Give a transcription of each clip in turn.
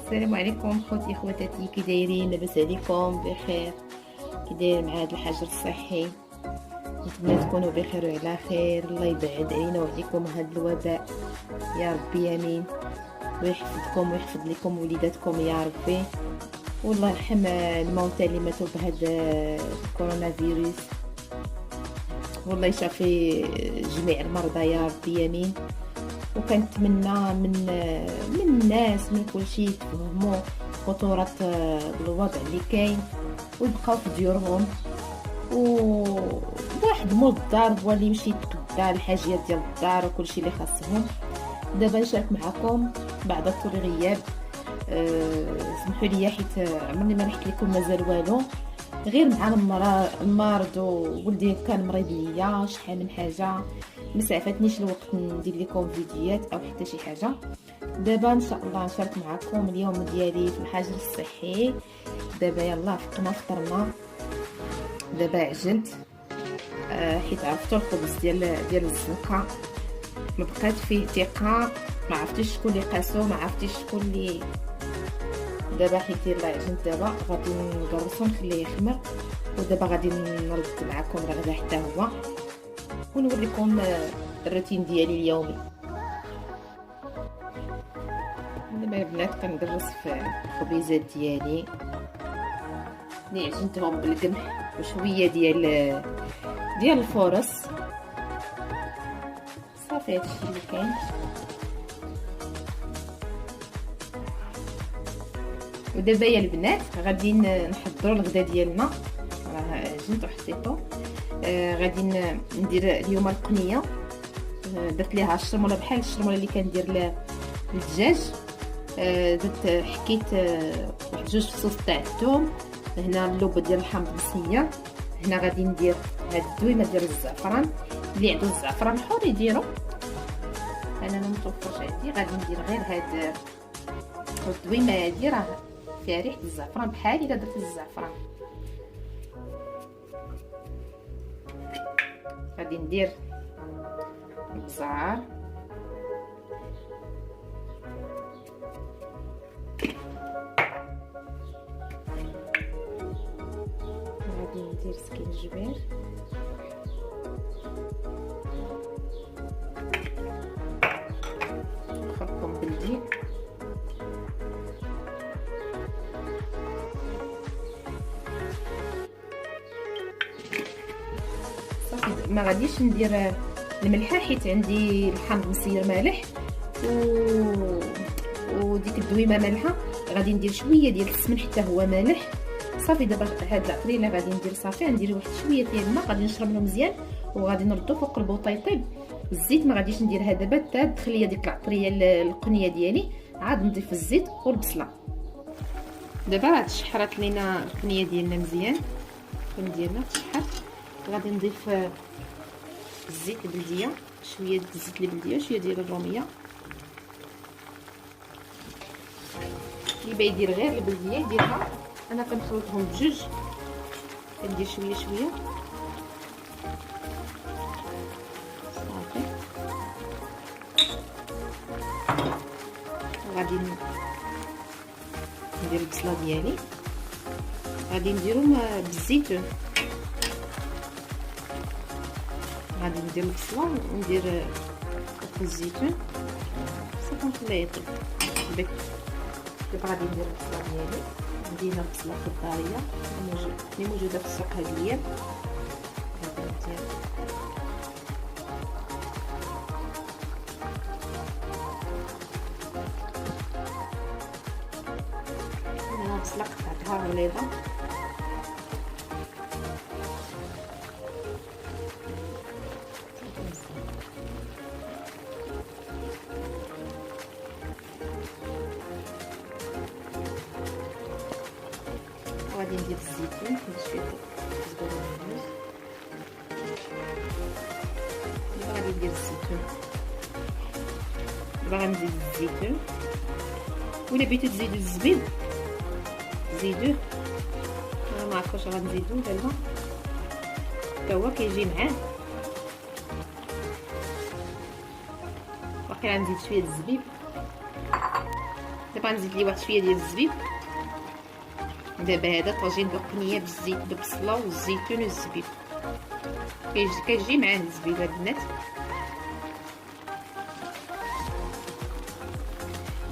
السلام عليكم خوتي خواتاتي، كي دايرين؟ لاباس عليكم؟ بخير؟ كي داير مع هذا الحجر الصحي؟ نتمنى تكونوا بخير وعلى خير. الله يبعد علينا وعليكم هذا الوباء يا ربي، امين. ويحفظكم ويحفظ لكم وليداتكم يا ربي، والله يرحم الموتى اللي ماتوا بهذا الكورونا فيروس، والله يشافي جميع المرضى يا ربي، امين. وكنتمنى من الناس من كل شيء يفهموا خطورة الوضع اللي كاين ويبقاو في ديورهم، وواحد مول الدار هو اللي يمشي يتقدى الحاجيات ديال الدار وكل شيء اللي خاصهم. دابا نشارك معكم بعد طول غياب. سمحوا لي حيت عمرني ما رحت لكم مازال والو، غير مع المرض وولدي كان مريض ليا شحال من حاجه، ما سعفتنيش الوقت ندير لكم فيديوهات او حتى شي حاجه. دابا ان شاء الله نشارك معكم اليوم ديالي في الحجر الصحي. دابا يلا فقنا فطرنا، دابا عجنت حيت عرفتوا الخبز ديال الزنقه ما بقات فيه ثقه، ما عرفتيش شكون اللي قاسو، ما عرفتيش شكون اللي. دابا حيت يلا عجنت، دابا غادي نقرصو نخليه يخمر، ودابا غادي نرد معكم الغدا حتى هو ونوريكم الروتين ديالي اليومي. دابا البنات كنقرص في الخبيزات ديالي اللي عجنتهم بالقمح وشويه ديال الفورص. صافي هادشي اللي كاين. ودابا يا البنات غادي نحضروا الغدا ديالنا، راه عجنت وحطيتو. غادي ندير اليوم القنيه، درت ليها الشرموله بحال الشرموله اللي كندير للدجاج. درت حكيت واحد 2 فصوص تاع الثوم، هنا اللوبه ديال الحامض مسير، هنا غادي ندير هاد الدويمه ديال الزعفران، اللي عنده الزعفران الحور يديرو، انا ما متوفرش عندي. غادي ندير غير هاد الدويمه هادي، راه فيها ريحه الزعفران بحال الا درت الزعفران. غادي ندير البزار، غادي ندير سكينجبير، خرطوم بلدي، ما غاديش ندير الملحه حيت عندي الحامض مسير مالح وديك الدويمه مالحه. غادي ندير شويه ديال السمن حتى هو مالح. صافي دابا هاد العطريه اللي غادي ندير، صافي غندير واحد شويه ديال الماء، غادي نشرب مزيان وغادي نردو فوق البوطه يطيب. الزيت ما غاديش نديرها دابا حتى تدخل ليا ديك العطريه القنيه ديالي، عاد نضيف الزيت والبصله. دابا راه تشحرات لينا القنيه ديالنا مزيان، القنيه ديالنا تشحر. غادي نضيف الزيت البلديه، شويه ديال الزيت البلديه، شويه ديال الروميه، اللي باغي يدير غير البلديه يديرها. انا كنخلطهم بجوج، كندير شويه شويه. صافي غادي ندير البصله ديالي، غادي نديرهم بالزيتون. غادي ندير البصله وندير الزيتون، صافي نخليه يطيب. دابا غادي ندير البصله ديالي، عندي هنا البصله خضاريه اللي موجوده في السوق هاد الايام. غادي ندير هنا البصله قطعتها غليظه، غادي ندير الزيتون، شويه كزبره ونعناع. دابا غادي ندير الزيتون، دابا غنزيد الزيتون، ولا بغيتو تزيدوا الزبيب زيدوه، انا ما عرفتش غنزيدو ولا لا، حتى هو كيجي معاه. باقي غنزيد شويه الزبيب، دابا نزيد ليه واحد شويه ديال الزبيب. دابا هذا طاجين بالقنيه بالزيت بالبصله والزيتون والزبيب، كيجي معاه الزبيب البنات.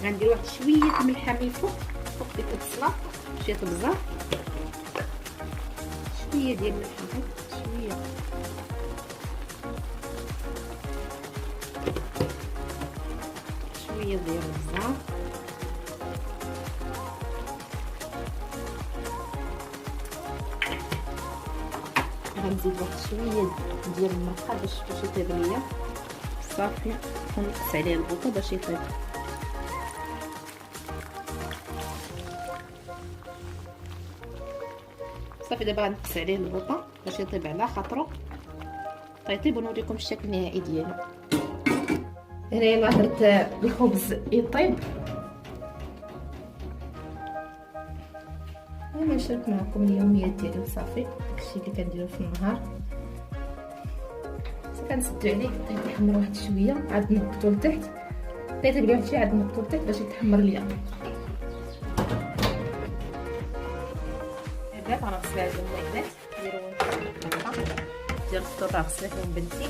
غندير واحد شويه الملحه من فوق ديك البصله، شويه البزار، شويه ديال الملحه، شويه ديال البزار، غنزيد واحد شويه ديال المرقه باش يطيب ليا. صافي ونقص عليه البوطه باش يطيب. صافي دابا غنقص عليه البوطه باش يطيب على خاطرو طيب، ونوريكم الشكل النهائي ديالو. هنا يلا درت الخبز يطيب. انا نشارك معكم اليوميات ديالي وصافي، داكشي اللي كنديرو في النهار. كنسدو عليه يتحمر واحد شويه، عاد نهبطو لتحت، طيب واحد شويه عاد نهبطو لتحت باش يتحمر ليا. هذا غنغسل هاد الماء، نديرو ديال الفطور راه غسلتهم بنتي.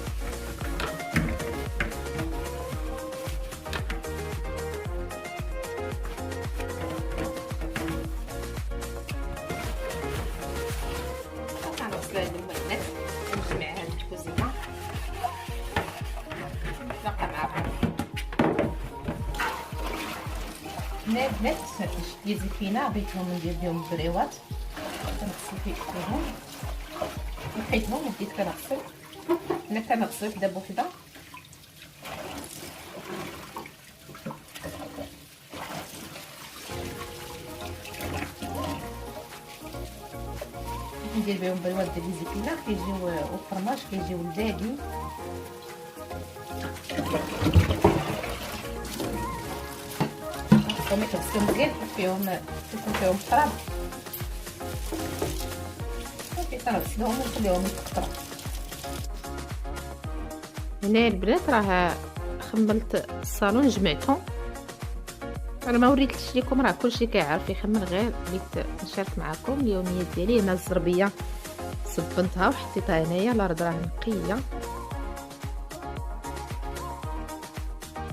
غنغسل هاد الماء، نجمع هاد الكوزينه، نتلاقى معكم. هنا البنات شديت زيتونه بغيتهم ندير بهم بريوات، كنغسل فيهم لقيتهم وبديت كنغسل. انا كنغسل وحده بوحده. ندير بهم بريوات ديال الزيتونه كيجيو والفرماج كيجيو لذاذين. هما كنغسلهم مزيان يكون فيهم التراب. صافي كنغسلهم ونخليهم يتقطروا. هنا البنات راه خملت الصالون جمعتهم. انا ما وريتش لكم، راه كلشي كيعرف يخمل، غير بغيت نشارك معكم اليوميات ديالي. هنا الزربيه صبنتها وحطيتها هنايا، الارض راه نقيه.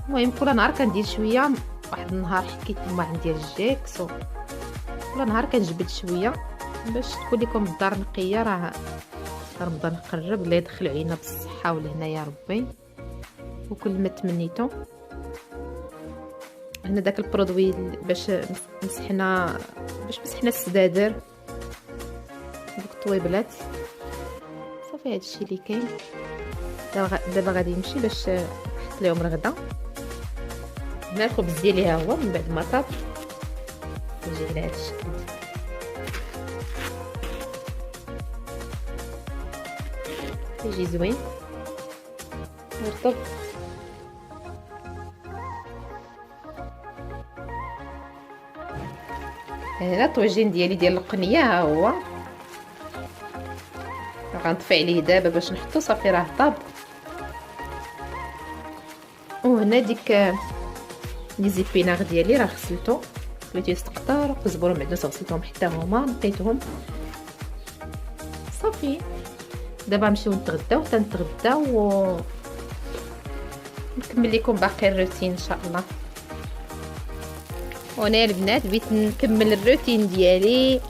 المهم كل نهار كندير شويه. واحد النهار حكيت لما عندي الجيكس، كل نهار كنجبد شويه باش تكون لكم الدار نقيه. راه رمضان قرب، الله يدخل علينا بالصحه والهنا يا ربي وكل ما تمنيتو. هنا داك البرودوي باش مسحنا السدادر دوك الطويبلات. صافي هادشي اللي كاين. دابا غادي نمشي باش نحط لهم الغدا. هنا الخبز ديالي ها هو من بعد ما طاب، يجي على هاد الشكل. يجي زوين مرطب. هنا الطويجين ديالي ديال القنيه ها هو، غنطفي عليه دابا باش نحطو. صافي راه طاب. وهنا ديك لي زيبيناغ ديالي راه غسلتو، خليتو يستقطر، وكزبره معدنوس غسلتهم حتى هما، نقيتهم. صافي دابا نمشيو نتغداو، و نكمل لكم باقي الروتين ان شاء الله. وانا البنات بغيت نكمل الروتين ديالي.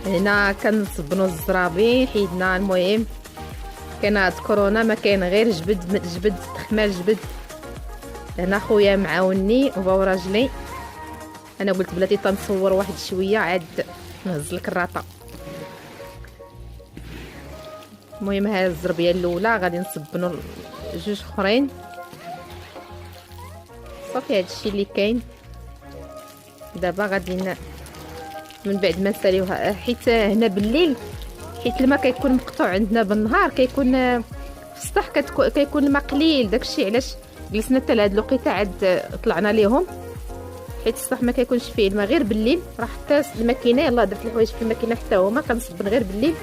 هنا كنصبنوا الزرابي حيدنا. المهم كاين هاد كورونا ما كاين غير جبد تخمال جبد. هنا خويا معاوني وباو راجلي. انا قلت بلاتي تنصور واحد شويه عاد نهز لك الراطه. المهم ها الزربيه الاولى غادي نصبنوا جوج اخرين. صافي هادشي اللي كاين. دابا غادي من بعد ما نساليوها، حيت هنا بالليل حيت الماء كيكون مقطوع عندنا بالنهار، كيكون في السطح كيكون الماء قليل. داكشي علاش جلسنا حتى لهاد الوقيته عاد طلعنا ليهم، حيت السطح ما كيكونش فيه الماء غير بالليل. راه حتى الماكينه يلاه درت الحوايج في الماكينه حتى هما كنصبن غير بالليل،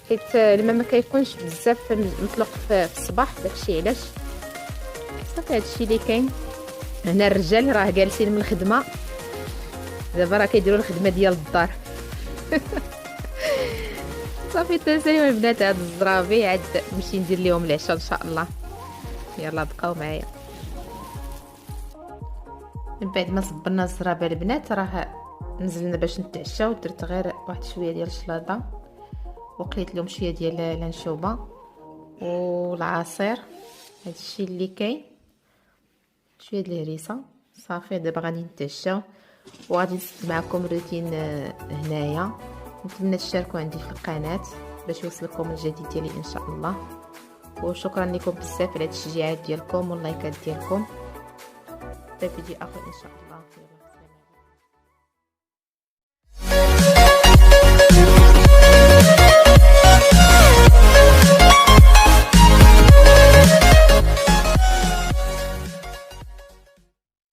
حيت الماء ما كيكونش بزاف مطلق في الصباح. داكشي علاش. صافي هادشي اللي كاين. هنا الرجال راه جالسين من الخدمه، دابا راه كيديروا الخدمه ديال الدار. صافي تساليو البنات، هاد الزرابي عاد نمشي ندير ليهم العشاء ان شاء الله. يلا بقاو معايا. من بعد ما صبرنا الزرابه البنات راه نزلنا باش نتعشاو. درت غير واحد شويه ديال الشلاضه وقليت لهم شويه ديال الانشوبه والعصير. هادشي اللي كاين، شويه د الهريسه. صافي دابا غادي نتعشاو وغادي نسد معكم روتين هنايا. نتمنى تشاركوا عندي في القناه باش يوصلكم الجديد ديالي ان شاء الله. وشكرا لكم بزاف على التشجيعات ديالكم واللايكات ديالكم. في فيديو اخر ان شاء الله.